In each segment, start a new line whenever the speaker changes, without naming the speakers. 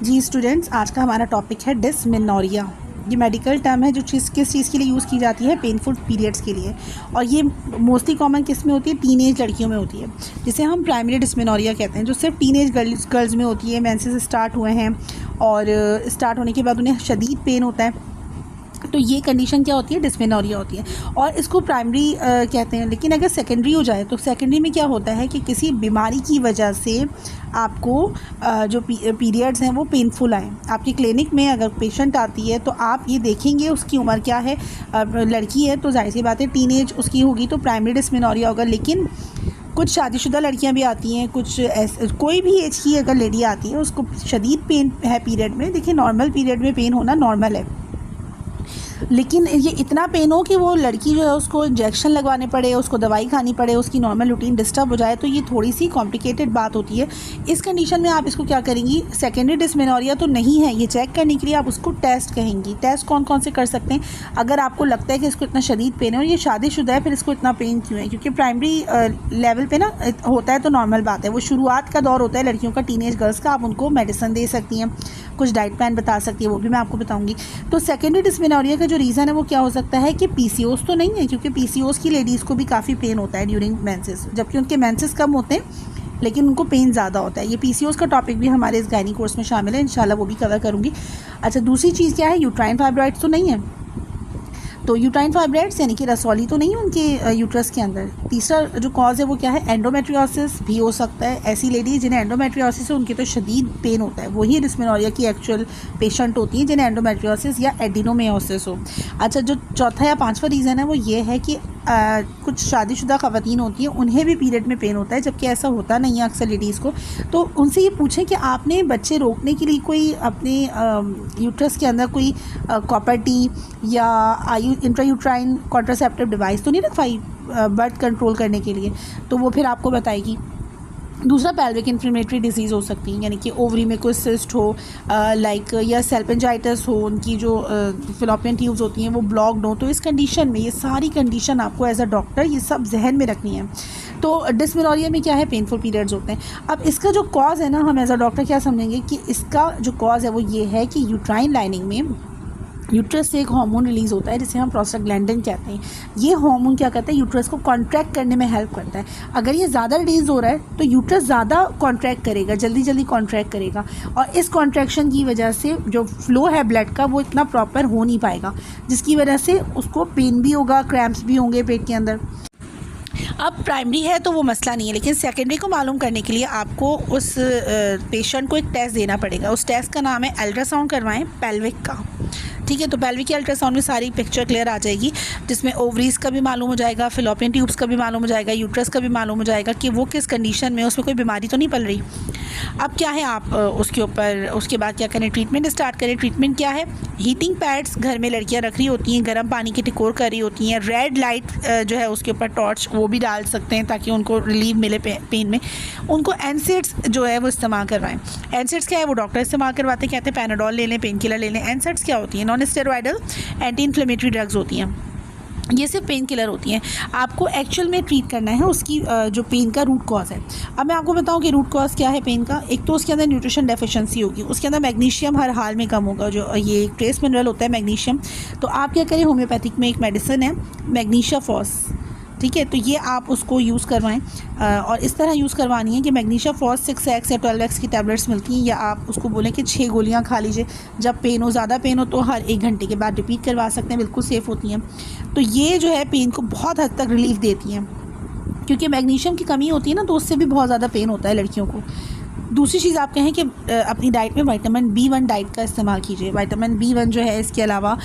जी students, आज का हमारा टॉपिक है डिस्मेनोरिया। ये मेडिकल टर्म है जो किस चीज़ के लिए यूज़ की जाती है, पेनफुल पीरियड्स के लिए। और ये मोस्टली कॉमन किस में होती है, टीनेज लड़कियों में होती है, जिसे हम प्राइमरी डिस्मेनोरिया कहते हैं, जो सिर्फ टीनेज गर्ल्स में होती है। मेंसेस स्टार्ट हुए हैं और स्टार्ट होने के बाद उन्हें शदीद पेन होता है, तो ये कंडीशन क्या होती है, डिस्मेनोरिया होती है। और इसको प्राइमरी कहते हैं। लेकिन अगर सेकेंडरी हो जाए तो सेकेंडरी में क्या होता है कि किसी बीमारी की वजह से आपको जो पीरियड्स हैं वो पेनफुल आए। आपकी क्लिनिक में अगर पेशेंट आती है तो आप ये देखेंगे उसकी उम्र क्या है। लड़की है तो जाहिर सी बात है टीनेज उसकी होगी, तो प्राइमरी डिस्मेनोरिया होगा। लेकिन कुछ शादीशुदा लड़कियां भी आती हैं, कुछ कोई भी एज की अगर लेडी आती है उसको शदीद पेन है पीरियड में। देखिए, नॉर्मल पीरियड में पेन होना नॉर्मल है, लेकिन ये इतना पेन हो कि वो लड़की जो है उसको इंजेक्शन लगवाने पड़े, उसको दवाई खानी पड़े, उसकी नॉर्मल रूटीन डिस्टर्ब हो जाए, तो ये थोड़ी सी कॉम्प्लिकेटेड बात होती है। इस कंडीशन में आप इसको क्या करेंगी, सेकेंडरी डिस्मेनोरिया तो नहीं है, ये चेक करने के लिए आप उसको टेस्ट कहेंगी। टेस्ट कौन कौन से कर सकते हैं? अगर आपको लगता है कि इसको इतना शदीद पेन है और ये शादीशुदा है, फिर इसको इतना पेन क्यों है? क्योंकि प्राइमरी लेवल पर ना होता है तो नॉर्मल बात है, वो शुरुआत का दौर होता है लड़कियों का, टीनेज गर्ल्स का। आप उनको मेडिसिन दे सकती हैं, कुछ डाइट प्लान बता सकती है, वो भी मैं आपको बताऊँगी। तो सेकेंडरी डिस्मेनोरिया का जो रीज़न है वो क्या हो सकता है कि पीसीओएस तो नहीं है, क्योंकि पीसीओएस की लेडीज़ को भी काफ़ी पेन होता है ड्यूरिंग मेंसेस, जबकि उनके मेंसेस कम होते हैं लेकिन उनको पेन ज़्यादा होता है। ये पीसीओएस का टॉपिक भी हमारे इस गायनी कोर्स में शामिल है, इंशाल्लाह वो भी कवर करूँगी। अच्छा, दूसरी चीज़ क्या है, यूट्राइन फाइब्रॉइड्स तो नहीं है। तो यूट्राइन फाइब्रॉइड्स यानी कि रसौली तो नहीं है उनके यूट्रस के अंदर। तीसरा जो कॉज है वो क्या है, एंडोमेट्रियोसिस भी हो सकता है। ऐसी लेडी जिन्हें एंडोमेट्रियोसिस है उनकी तो शदीद पेन होता है, वही डिस्मेनोरिया की एक्चुअल पेशेंट होती हैं जिन्हें एंडोमेट्रियोसिस या एडिनोमेयोसिस हो। अच्छा, जो चौथा या पांचवा रीज़न है वो ये है कि कुछ शादीशुदा ख़वातीन होती हैं, उन्हें भी पीरियड में पेन होता है, जबकि ऐसा होता नहीं है अक्सर लेडीज़ को। तो उनसे ये पूछें कि आपने बच्चे रोकने के लिए कोई अपने यूट्रस के अंदर कोई कॉपर टी या इंट्रायूट्राइन कॉन्ट्रासेप्टिव डिवाइस तो नहीं रखवाई बर्थ कंट्रोल करने के लिए, तो वो फिर आपको बताएगी। दूसरा, पेल्विक इन्फ्लेमेटरी डिजीज़ हो सकती है, यानी कि ओवरी में कोई सिस्ट हो लाइक, या सेल्पेंजाइटिस हो, उनकी जो फिलोपियन ट्यूब्स होती हैं वो ब्लॉक्ड हो। तो इस कंडीशन में ये सारी कंडीशन आपको एज अ डॉक्टर ये सब जहन में रखनी है। तो डिस्मेनोरिया में क्या है, पेनफुल पीरियड्स होते हैं। अब इसका जो कॉज है ना, हम एज अ डॉक्टर क्या समझेंगे कि इसका जो कॉज है वो ये है कि यूट्राइन लाइनिंग में यूट्रस से एक हार्मोन रिलीज़ होता है जिसे हम प्रोस्टाग्लैंडिन कहते हैं। ये हार्मोन क्या करता है, यूट्रस को कॉन्ट्रैक्ट करने में हेल्प करता है। अगर ये ज़्यादा रिलीज़ हो रहा है तो यूट्रस ज़्यादा कॉन्ट्रैक्ट करेगा, जल्दी कॉन्ट्रैक्ट करेगा, और इस कॉन्ट्रैक्शन की वजह से जो फ्लो है ब्लड का वो इतना प्रॉपर हो नहीं पाएगा, जिसकी वजह से उसको पेन भी होगा, क्रैम्प्स भी होंगे पेट के अंदर। अब प्राइमरी है तो वो मसला नहीं है, लेकिन सेकेंडरी को मालूम करने के लिए आपको उस पेशेंट को एक टेस्ट देना पड़ेगा। उस टेस्ट का नाम है अल्ट्रासाउंड करवाएं पेल्विक का, ठीक है। तो पेल्विक के अल्ट्रासाउंड में सारी पिक्चर क्लियर आ जाएगी, जिसमें ओवरीज का भी मालूम हो जाएगा, फिलोपियन ट्यूब्स का भी मालूम हो जाएगा, यूट्रस का भी मालूम हो जाएगा कि वो किस कंडीशन में, उसमें कोई बीमारी तो नहीं पल रही। अब क्या है, आप उसके ऊपर उसके बाद क्या करें, ट्रीटमेंट स्टार्ट करें। ट्रीटमेंट क्या है, हीटिंग पैड्स घर में लड़कियां रख रही होती हैं, गर्म पानी की टिकोर कर रही होती हैं, रेड लाइट जो है उसके ऊपर टॉर्च वो भी डाल सकते हैं ताकि उनको रिलीफ मिले पेन में। उनको एनसेड्स जो है वो इस्तेमाल करवाएं। एनसेड्स क्या है, वो डॉक्टर इस्तेमाल करवाते हैं, कहते हैं पैनाडोल ले लें, पेन किलर ले लें। एनसेड्स क्या होती हैं, non steroidal anti inflammatory drugs होती हैं, ये सिर्फ पेन किलर होती हैं। आपको एक्चुअल में ट्रीट करना है उसकी जो पेन का रूट कॉज है। अब मैं आपको बताऊं कि रूट कॉज क्या है पेन का। एक तो उसके अंदर न्यूट्रिशन डेफिशिएंसी होगी, उसके अंदर मैग्नीशियम हर हाल में कम होगा, जो ये एक ट्रेस मिनरल होता है मैग्नीशियम। तो आप क्या करें, होम्योपैथिक में एक मेडिसिन है मैग्नीशिया फॉस, ठीक है, तो ये आप उसको यूज़ करवाएं। और इस तरह यूज़ करवानी है कि मैग्नीशिया फॉस 6x या 12x की टैबलेट्स मिलती हैं, या आप उसको बोलें कि 6 गोलियां खा लीजिए। जब पेन हो, ज़्यादा पेन हो तो हर 1 घंटे के बाद रिपीट करवा सकते हैं, बिल्कुल सेफ़ होती हैं। तो ये जो है पेन को बहुत हद तक रिलीफ देती हैं, क्योंकि मैग्नीशियम की कमी होती है ना, तो उससे भी बहुत ज़्यादा पेन होता है लड़कियों को। दूसरी चीज़ आप कहें कि अपनी डाइट में विटामिन B1 डाइट का इस्तेमाल कीजिए। विटामिन B1 जो है, इसके अलावा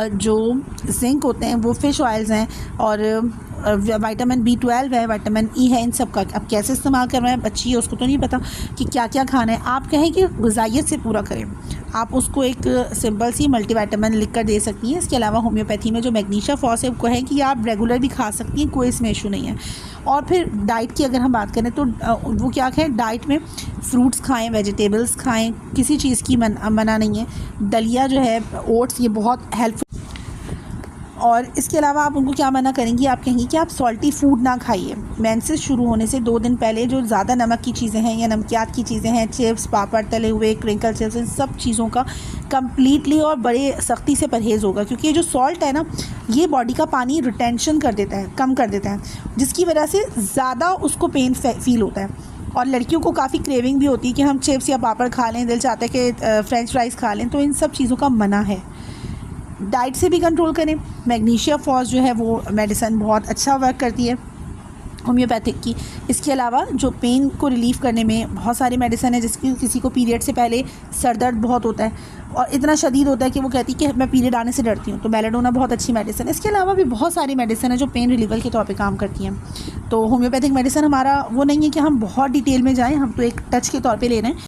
जो जिंक होते हैं वो फ़िश ऑयल्स हैं, और विटामिन B12 है, विटामिन E है, इन सब का अब कैसे इस्तेमाल कर रहे हैं, बच्ची है उसको तो नहीं पता कि क्या क्या खाना है। आप कहें कि ग़िज़ाइयत से पूरा करें, आप उसको एक सिंपल सी मल्टीविटामिन लिख कर दे सकती हैं। इसके अलावा होम्योपैथी में जो मैग्नीशिया फॉस है वो कहें कि आप रेगुलर भी खा सकती हैं, कोई इसमें इशू नहीं है। और फिर डाइट की अगर हम बात करें तो वो क्या कहें, डाइट में फ्रूट्स खाएं, वेजिटेबल्स खाएं, किसी चीज़ की मना नहीं है। दलिया जो है, ओट्स, ये बहुत हेल्पफुल। और इसके अलावा आप उनको क्या मना करेंगी, आप कहेंगी कि आप सॉल्टी फूड ना खाइए। मेंसेस शुरू होने से 2 दिन पहले जो ज़्यादा नमक की चीज़ें हैं या नमकियात की चीज़ें हैं, चिप्स, पापड़, तले हुए, क्रिंकल चिप्स, इन सब चीज़ों का कम्प्लीटली और बड़े सख्ती से परहेज़ होगा, क्योंकि ये जो सॉल्ट है ना, ये बॉडी का पानी रिटेंशन कर देता है, कम कर देता है, जिसकी वजह से ज़्यादा उसको पेन फील होता है। और लड़कियों को काफ़ी क्रेविंग भी होती है कि हम चिप्स या पापड़ खा लें, दिल चाहता है कि फ्रेंच फ्राइज़ खा लें, तो इन सब चीज़ों का मना है। डाइट से भी कंट्रोल करें। मैग्नीशिया फॉस जो है वो मेडिसिन बहुत अच्छा वर्क करती है होम्योपैथिक की। इसके अलावा जो पेन को रिलीफ़ करने में बहुत सारी मेडिसिन है, जिसकी किसी को पीरियड से पहले सर दर्द बहुत होता है और इतना शदीद होता है कि वो कहती है कि मैं पीरियड आने से डरती हूँ, तो बेलेडोना बहुत अच्छी मेडिसिन है। इसके अलावा भी बहुत सारी मेडिसिन है जो पेन रिलीवर के तौर पे काम करती हैं। तो होम्योपैथिक मेडिसिन हमारा वो नहीं है कि हम बहुत डिटेल में जाएँ, हम तो एक टच के तौर पे ले रहे हैं।